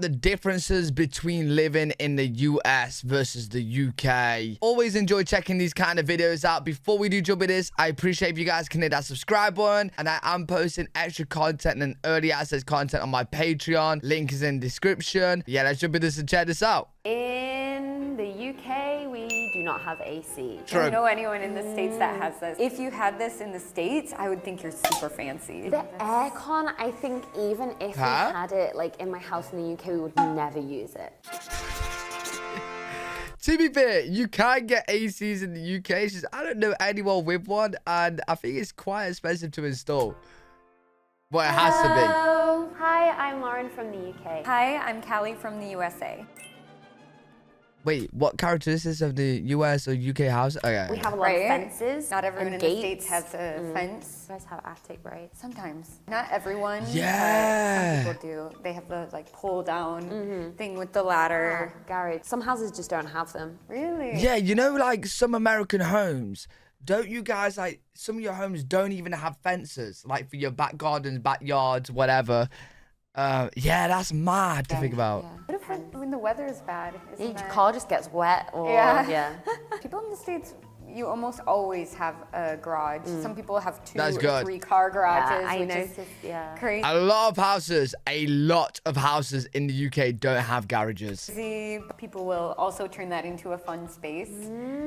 the differences between living in the US versus the UK. Always enjoy checking these kind of videos out. Before we do jump into this, I appreciate if you guys can hit that subscribe button, and I am posting extra content and early access content on my Patreon. Link is in the description. Yeah, let's jump into this and check this out. In the UK, we do not have AC. I don't know anyone in the States that has this. If you had this in the States, I would think you're super fancy. The aircon, I think even if we had it like in my house in the UK, we would never use it. To be fair, you can get ACs in the UK. It's just, I don't know anyone with one, and I think it's quite expensive to install. Well, it has to be. Hi, I'm Lauren from the UK. Hi, I'm Callie from the USA. Wait, what characteristics of the US or UK house? Okay. We have a lot of fences. Not everyone in gates. the States has a fence. You guys have attic, right? Sometimes. Not everyone. Yeah. Some people do. They have the like pull down thing with the ladder. Garage. Some houses just don't have them. Really? Yeah, you know, like some American homes, don't you guys, like, some of your homes don't even have fences, like for your back gardens, backyards, whatever. Yeah, that's mad to think about. Yeah. What if when the weather is bad? Your car just gets wet or yeah. People in the States, you almost always have a garage. Some people have 2 or 3 car garages, I which noticed, is crazy. A lot of houses in the UK don't have garages. People will also turn that into a fun space.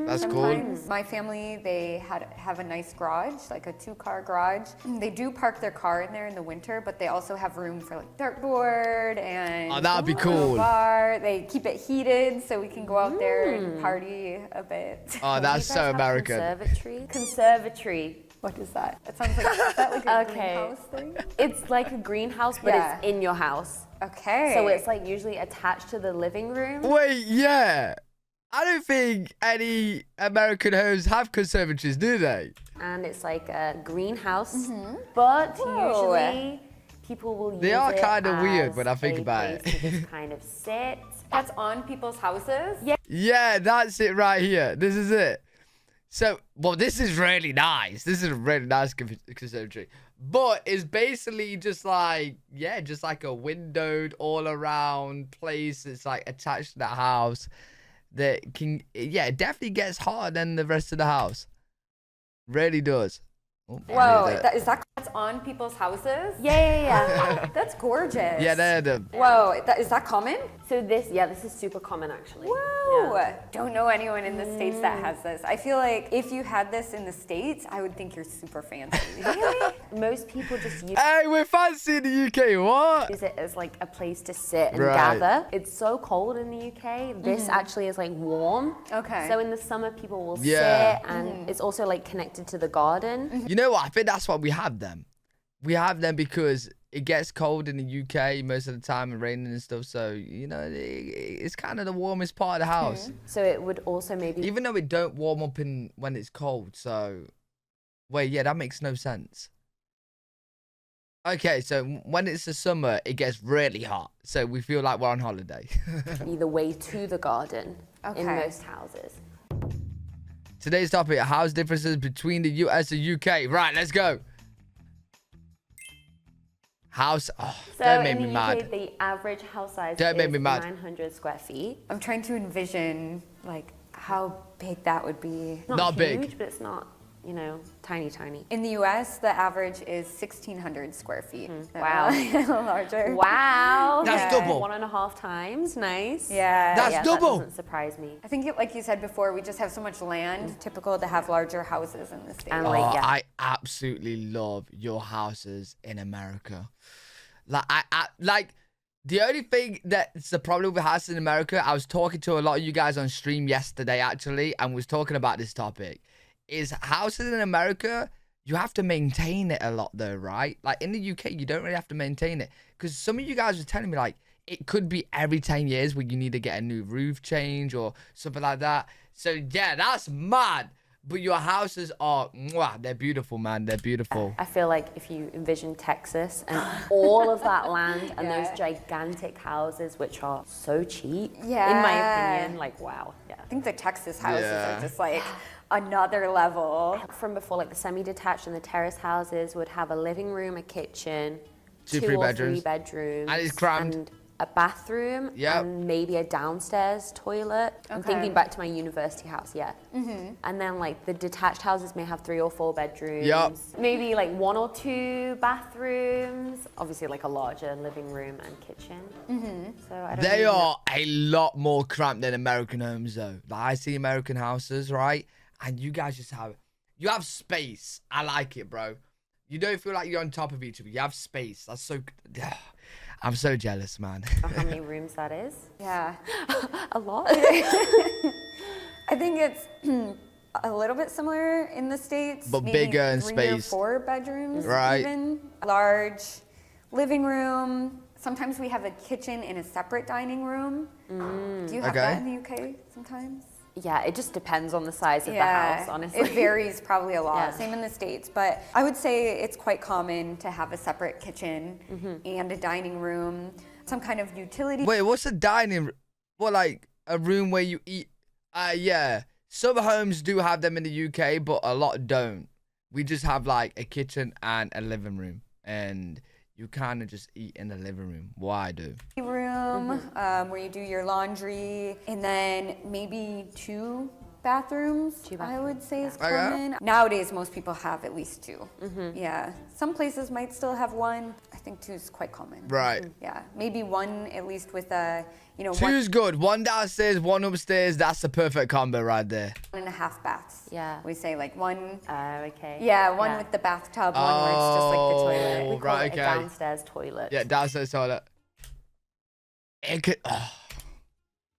That's Sometimes. cool. My family, they have a nice garage, like a 2-car garage. They do park their car in there in the winter, but they also have room for like dartboard and that'd be cool. bar. They keep it heated so we can go out there and party a bit. Oh, that's so American. Conservatory. What is that? It sounds like, is that like a greenhouse thing? It's like a greenhouse, but it's in your house. Okay. So it's like usually attached to the living room. Wait, yeah. I don't think any American homes have conservatories, do they? And it's like a greenhouse, but usually people will use it. They are kind of weird as when I think a about it. place to just kind of sit. That's on people's houses? Yeah. Yeah, that's it right here. This is it. So, well, this is really nice. This is a really nice conservatory. But it's basically just like, yeah, just like a windowed all around place. It's like attached to the house that can, yeah, it definitely gets hotter than the rest of the house. Really does. Oh, whoa, that's on people's houses? Yeah. That's gorgeous. Yeah, they're the... Whoa, is that common? So this is super common actually. Whoa. Yeah. Don't know anyone in the States that has this. I feel like if you had this in the States, I would think you're super fancy. Really? Most people just use Hey, we're fancy in the UK, what? it as like a place to sit and gather. It's so cold in the UK. This actually is like warm. Okay. So in the summer people will sit, and it's also like connected to the garden. You know what? I think that's why we have them. We have them because it gets cold in the UK most of the time and raining and stuff. So, you know, it's kind of the warmest part of the house. So it would also maybe... Even though it don't warm up when it's cold. So, wait, yeah, that makes no sense. Okay, so when it's the summer, it gets really hot. So we feel like we're on holiday. be the way to the garden in most houses. Today's topic, house differences between the US and UK. Right, let's go. House, don't make me mad. UK, the average house size Don't make is me mad. 900 square feet. I'm trying to envision like how big that would be. Not huge, big. but it's not, you know, tiny. In the US, the average is 1,600 square feet. Wow. Larger. Wow. That's double. 1.5 times. Nice. Yeah. That's double. That doesn't surprise me. I think, like you said before, we just have so much land. Typical to have larger houses in the States. And like, I absolutely love your houses in America. Like, I like the only thing that's the problem with houses in America, I was talking to a lot of you guys on stream yesterday, actually, and was talking about this topic, is houses in America, you have to maintain it a lot, though, right? Like, in the UK, you don't really have to maintain it. Because some of you guys were telling me, like, it could be every 10 years where you need to get a new roof change or something like that. So, yeah, that's mad. But your houses are, mwah, they're beautiful, man. They're beautiful. I feel like if you envision Texas and all of that land and those gigantic houses, which are so cheap, in my opinion, like, wow. Yeah. I think the Texas houses are just like another level. From before, like the semi-detached and the terrace houses would have a living room, a kitchen, Two, two three or bedrooms. 3 bedrooms. And it's crammed. And a bathroom and maybe a downstairs toilet. I'm thinking back to my university house, and then like the detached houses may have 3 or 4 bedrooms, maybe like 1 or 2 bathrooms, obviously like a larger living room and kitchen. So I don't They are a lot more cramped than American homes though. Like I see American houses, right? And you guys just have space. I like it, bro. You don't feel like you're on top of each other. You have space. That's so I'm so jealous, man. How many rooms that is? Yeah. A lot. I think it's a little bit similar in the States. But maybe bigger in 3 space. or 4 bedrooms, Right. even. Large living room. Sometimes we have a kitchen in a separate dining room. Do you have that in the UK sometimes? Yeah, it just depends on the size of the house, honestly. It varies probably a lot. Same in the States, but I would say it's quite common to have a separate kitchen and a dining room, some kind of utility. Wait, what's a dining room? What, like a room where you eat? Yeah. Some homes do have them in the UK, but a lot don't. We just have like a kitchen and a living room, and you kind of just eat in the living room. Why do? Room where you do your laundry, and then maybe 2 bathrooms. I would say is common. Nowadays, most people have at least 2. Yeah, some places might still have 1. I think 2 is quite common. Right. Yeah, maybe 1 at least with a, 2's good. 1 downstairs, 1 upstairs. That's the perfect combo right there. 1.5 baths. Yeah. We say like 1. Okay. Yeah, 1 with the bathtub, 1 where it's just like the toilet. We call it a downstairs toilet. Yeah, downstairs toilet.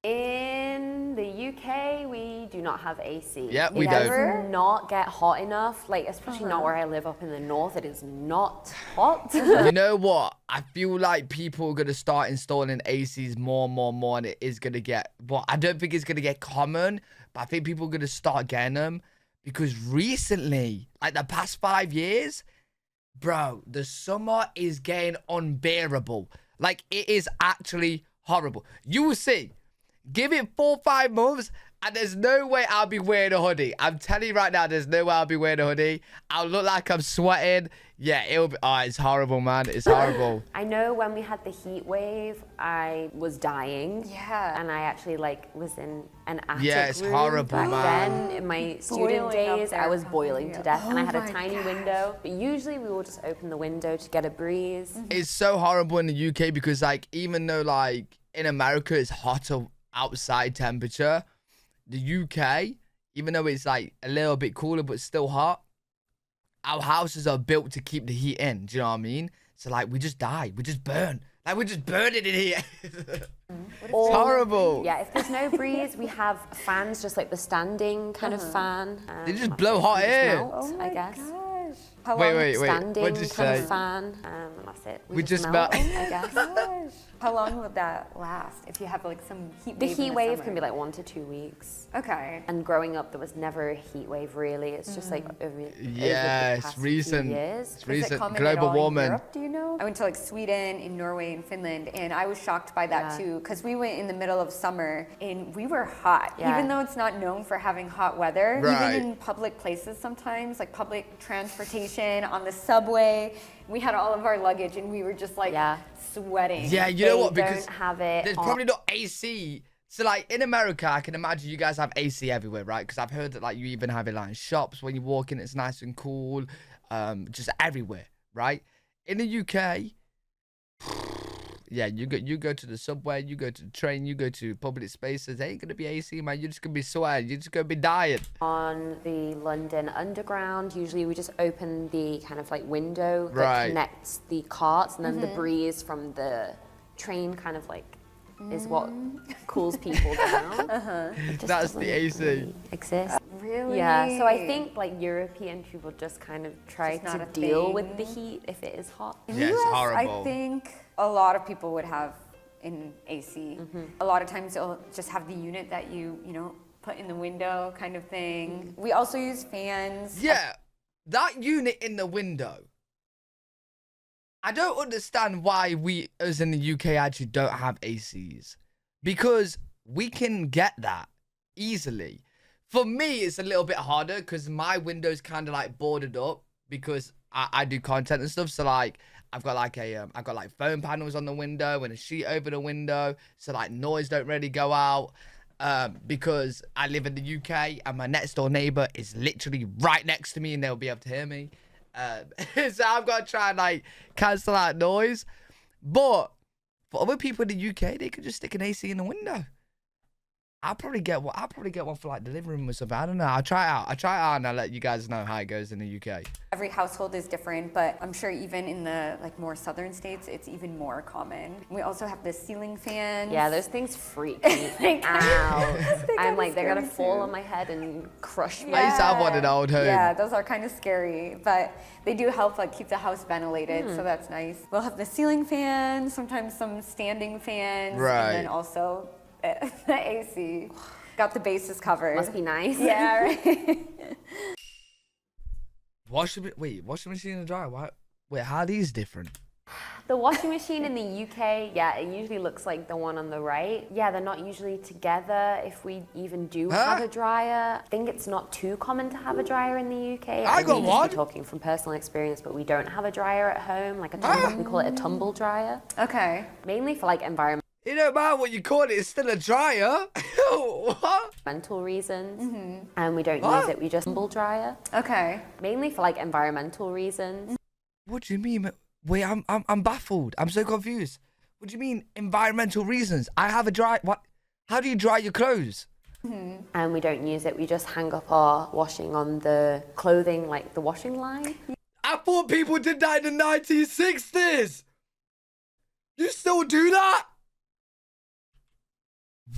In the UK, we do not have AC. Yep, we it don't. does not get hot enough, like especially not where I live up in the north. It is not hot. You know what? I feel like people are going to start installing ACs more and more and more, and it is going to get... Well, I don't think it's going to get common, but I think people are going to start getting them because recently, like the past 5 years, bro, the summer is getting unbearable. Like, it is actually horrible. You will see. Give it 4 or 5 months, and there's no way I'll be wearing a hoodie. I'm telling you right now, there's no way I'll be wearing a hoodie. I'll look like I'm sweating. Yeah, it'll be... Oh, it's horrible, man. It's horrible. I know when we had the heat wave, I was dying. Yeah. And I actually, like, was in an attic Yeah, it's room horrible, back man. then. In my student days, I was boiling to death. And I had a tiny window. But usually we will just open the window to get a breeze. It's so horrible in the UK because, like, even though, like, in America it's hotter outside temperature, the UK, even though it's like a little bit cooler but still hot, our houses are built to keep the heat in. Do you know what I mean? So like we just die, we just burn, like we're just burning in here. It's horrible. Yeah, if there's no breeze, we have fans, just like the standing kind of fan. They just blow hot air. Melt, I guess. Wait. Standing What'd you kind say? of fan. That's it. We just melt, melt. I guess. How long would that last if you have like some heat The wave? heat wave summer? can be like 1 to 2 weeks. Okay. And growing up, there was never a heat wave really. It's just like over Yeah, the it's past recent. few years. It's Is it recent. common at Global all in warming. Europe, do you know? I went to like Sweden, in Norway, and Finland, and I was shocked by that too, because we went in the middle of summer and we were hot. Yeah. Even though it's not known for having hot weather, Right. even in public places sometimes, like public transportation, on the subway, we had all of our luggage and we were just like sweating. Yeah, you know what? They Because don't have it. there's probably not AC. So like in America, I can imagine you guys have AC everywhere, right? Because I've heard that like you even have it like in shops when you walk in, it's nice and cool, just everywhere, right? In the UK, yeah, you go to the subway, you go to the train, you go to public spaces. Ain't gonna be AC, man. You're just gonna be sweating. You're just gonna be dying. On the London Underground, usually we just open the kind of like window that Right. connects the carts, and then the breeze from the train kind of like is what cools people down. It just That's the doesn't AC. really exist. Really? Yeah, so I think like European people just kind of try Just not to a deal with thing. the heat if it is hot. In Yeah, it's US, horrible. I think a lot of people would have in AC. A lot of times it'll just have the unit that you put in the window kind of thing. We also use fans. Yeah, that unit in the window. I don't understand why we, as in the UK, actually don't have ACs. Because we can get that easily. For me, it's a little bit harder because my window's kind of like boarded up because I do content and stuff. So like, I've got like I've got like foam panels on the window and a sheet over the window, so like noise don't really go out. Because I live in the UK and my next door neighbor is literally right next to me and they'll be able to hear me. So I've got to try and like cancel out noise. But for other people in the UK, they could just stick an AC in the window. I'll probably get one for like the living room or something. I don't know. I'll try it out and I'll let you guys know how it goes in the UK. Every household is different, but I'm sure even in the like more southern states, it's even more common. We also have the ceiling fans. Yeah, those things freak me out. I'm like, they're gonna fall on my head and crush me. I used to have one in the old home. Yeah, those are kind of scary, but they do help like keep the house ventilated, so that's nice. We'll have the ceiling fans, sometimes some standing fans, right. And then also the AC. Got the bases covered. Must be nice. Yeah, right. Washing machine and dryer. Wait, how are these different? The washing machine in the UK, yeah, it usually looks like the one on the right. Yeah, they're not usually together if we even do have a dryer. I think it's not too common to have a dryer in the UK. I got one. Talking from personal experience, but we don't have a dryer at home, like we call it a tumble dryer. Okay. Mainly for like environmental. It don't matter what you call it, it's still a dryer. What? Mental reasons, and we don't use it. We just tumble dryer. Okay. Mainly for like environmental reasons. What do you mean? Wait, I'm baffled. I'm so confused. What do you mean environmental reasons? I have a dry. What? How do you dry your clothes? And we don't use it. We just hang up our washing on the clothing, like the washing line. I thought people did that in the 1960s. You still do that?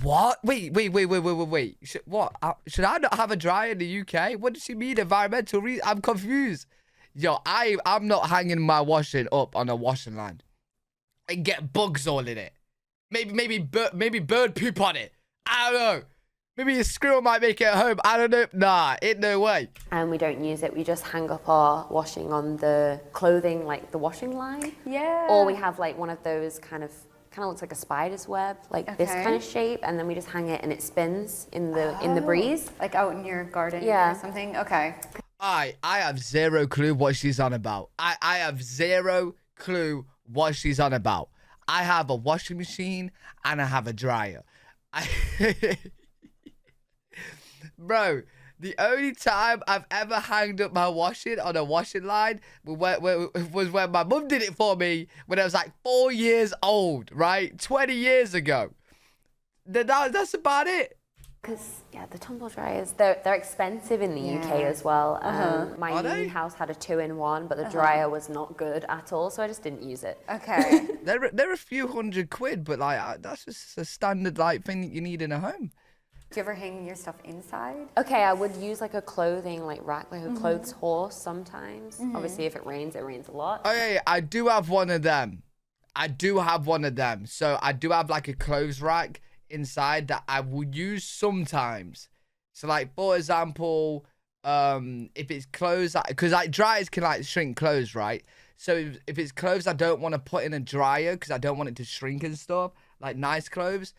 What? Wait. What? Should I not have a dryer in the UK? What does she mean environmental reasons? I'm confused. Yo, I'm not hanging my washing up on a washing line and get bugs all in it. Maybe bird poop on it. I don't know. Maybe a squirrel might make it at home. I don't know. Nah, ain't no way. And we don't use it. We just hang up our washing on the clothing, like the washing line. Yeah. Or we have like one of those kind of looks like a spider's web, like this kind of shape, and then we just hang it and it spins in the breeze. Like out in your garden or something? Okay. I have zero clue what she's on about. I have zero clue what she's on about. I have a washing machine and I have a dryer. Bro, the only time I've ever hanged up my washing on a washing line was when my mum did it for me when I was like 4 years old, right? 20 years ago. That's about it. Because, yeah, the tumble dryers, they're expensive in the UK as well. My uni house had a 2-in-1, but the dryer was not good at all, so I just didn't use it. Okay. They're a few £100, but like that's just a standard like thing that you need in a home. Do you ever hang your stuff inside? Okay, I would use like a clothing like rack, like a clothes horse sometimes. Obviously, if it rains a lot. Oh yeah, I do have one of them. So I do have like a clothes rack inside that I will use sometimes. So like for example, if it's clothes, because like dryers can like shrink clothes, right? So if it's clothes I don't want to put in a dryer because I don't want it to shrink and stuff, like nice clothes.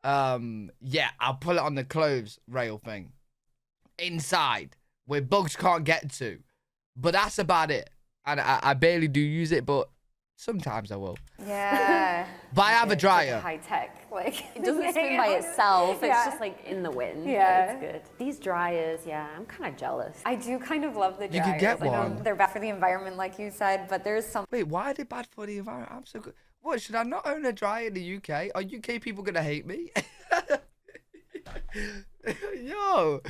Yeah, I'll put it on the clothes rail thing inside where bugs can't get to, but that's about it. And I barely do use it, but sometimes I will. Yeah. But I have a dryer. Like high tech, like it doesn't spin by itself. It's just like in the wind. Yeah, it's good. These dryers, yeah, I'm kind of jealous. I do kind of love the dryers. You could get one. I know they're bad for the environment, like you said, but there's some. Wait, why are they bad for the environment? I'm so good. What, should I not own a dryer in the UK? Are UK people gonna hate me? Yo,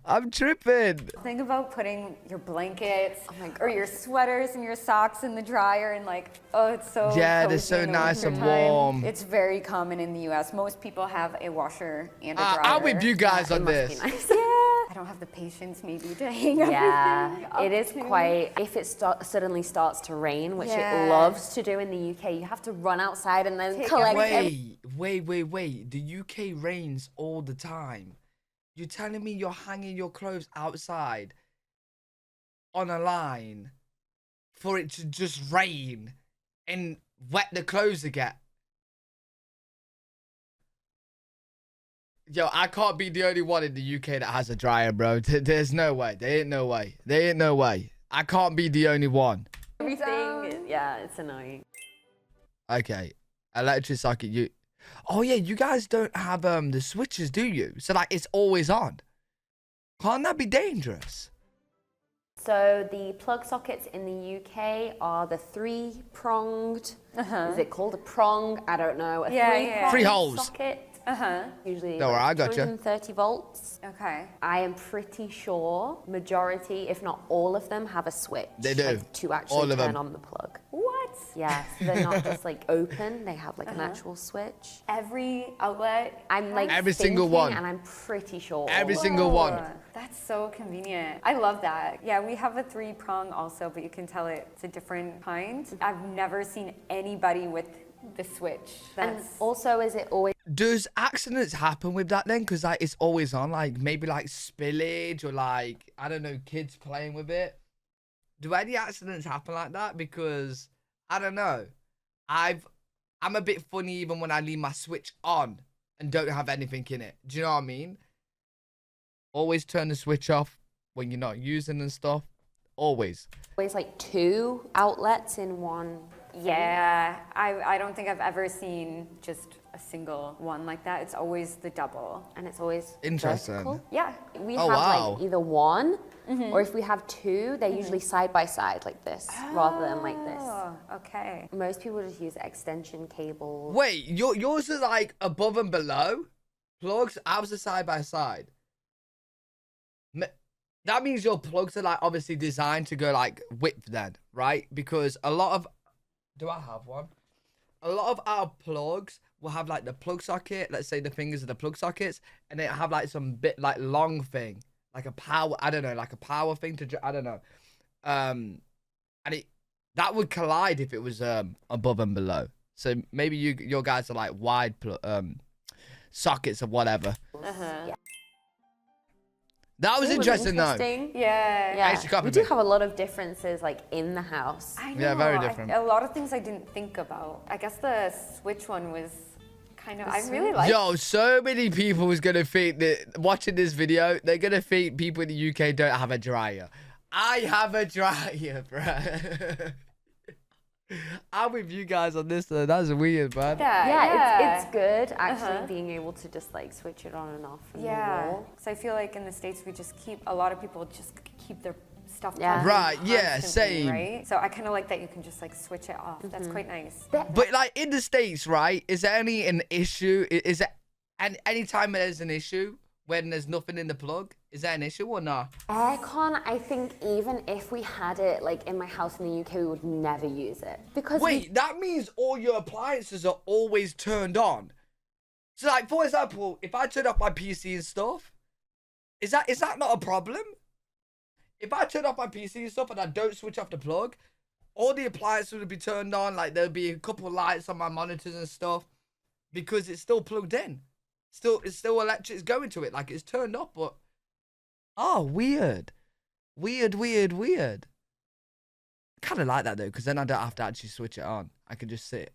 I'm tripping. Think about putting your blankets or your sweaters and your socks in the dryer and like, oh, it's so yeah, they're cozy so in the nice and wintertime. warm. It's very common in the US. Most people have a washer and a dryer. I'm with you guys on this. Nice. Yeah. I don't have the patience maybe to hang everything up it is to. quite, if it suddenly starts to rain, which it loves to do in the UK, you have to run outside and then collect Wait. The UK rains all the time. You're telling me you're hanging your clothes outside on a line for it to just rain and wet the clothes again? Yo, I can't be the only one in the UK that has a dryer, bro. There's no way. There ain't no way. I can't be the only one. Everything, yeah, it's annoying. Okay, electric socket. Oh yeah, you guys don't have the switches, do you? So like it's always on. Can't that be dangerous? So the plug sockets in the UK are the 3-pronged. Is it called a prong? I don't know. A 3 holes. Socket. Usually No, I got 230 volts. Okay. I am pretty sure majority, if not all of them, have a switch. They do. Like, to actually turn on the plug. What? Yeah, so they're not just like open, they have like an actual switch. Every outlet? I'm like every single one. And I'm pretty sure. Every single one. That's so convenient. I love that. Yeah, we have a 3-prong also, but you can tell it's a different kind. I've never seen anybody with the switch. And also, is it always... Does accidents happen with that then? Because like it's always on, like maybe like spillage or like, I don't know, kids playing with it. Do any accidents happen like that? Because I don't know. I'm a bit funny even when I leave my switch on and don't have anything in it. Do you know what I mean? Always turn the switch off when you're not using and stuff. Always. Always like 2 outlets in one. Yeah, I don't think I've ever seen just a single one like that. It's always the double. And it's always interesting. vertical. Yeah. We have like either one, or if we have 2, they're usually side by side like this, rather than like this. Oh, okay. Most people just use extension cables. Wait, yours are like above and below plugs. Ours are side by side. That means your plugs are like obviously designed to go like width then, right? Because a lot of... Do I have one? A lot of our plugs will have like the plug socket, let's say the fingers of the plug sockets, and they have like some bit like long thing, like a power, I don't know, like a power thing to, I don't know. And that would collide if it was above and below. So maybe your guys are like wide sockets or whatever. Yeah. That was interesting though. Yeah. We do have a lot of differences like in the house. I know. Yeah, very different. A lot of things I didn't think about. I guess the switch one was kind of, I really like. Yo, so many people was gonna think that watching this video, they're gonna think people in the UK don't have a dryer. I have a dryer, bro. I'm with you guys on this though. That's weird, man. Yeah. It's good actually being able to just like switch it on and off from the wall. So I feel like in the States we just keep, a lot of people just keep their stuff right, yeah, constantly, same. Right? So I kind of like that you can just like switch it off. That's quite nice. But like in the States, right, is there an issue? Is there any time there's an issue when there's nothing in the plug? Is that an issue or not? Aircon, I think even if we had it like in my house in the UK, we would never use it. Because wait, that means all your appliances are always turned on. So like, for example, if I turn off my PC and stuff, is that not a problem? If I turn off my PC and stuff and I don't switch off the plug, all the appliances would be turned on. Like there'll be a couple of lights on my monitors and stuff because it's still plugged in. It's still electric's going to it. Like it's turned off, but oh, weird. I kind of like that though, because then I don't have to actually switch it on. I can just sit.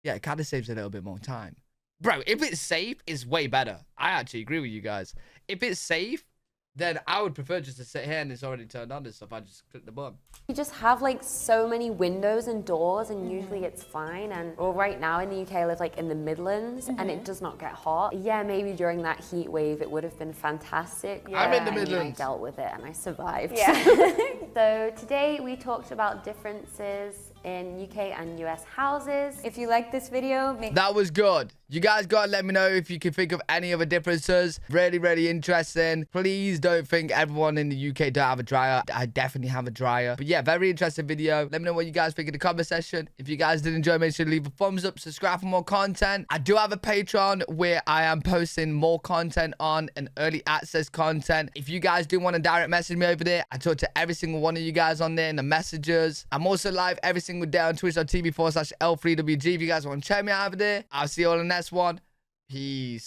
Yeah, it kind of saves a little bit more time. Bro, if it's safe, it's way better. I actually agree with you guys. If it's safe, then I would prefer just to sit here and it's already turned on and stuff. I just click the button. You just have like so many windows and doors and usually it's fine. And well, right now in the UK, I live like in the Midlands and it does not get hot. Yeah, maybe during that heat wave, it would have been fantastic. Yeah. I'm in the Midlands. I dealt with it and I survived. Yeah. So today we talked about differences in UK and US houses. If you like this video, that was good. You guys gotta let me know if you can think of any other differences. Really interesting. Please don't think everyone in the UK don't have a dryer. I definitely have a dryer. But yeah, very interesting video. Let me know what you guys think in the comment section. If you guys did enjoy, make sure to leave a thumbs up, subscribe for more content. I do have a Patreon where I am posting more content on and early access content. If you guys do want to direct message me over there, I talk to every single one of you guys on there in the messages. I'm also live every single day on twitch.tv/L3WG. If you guys want to check me out over there, I'll see you all in the next one. Peace.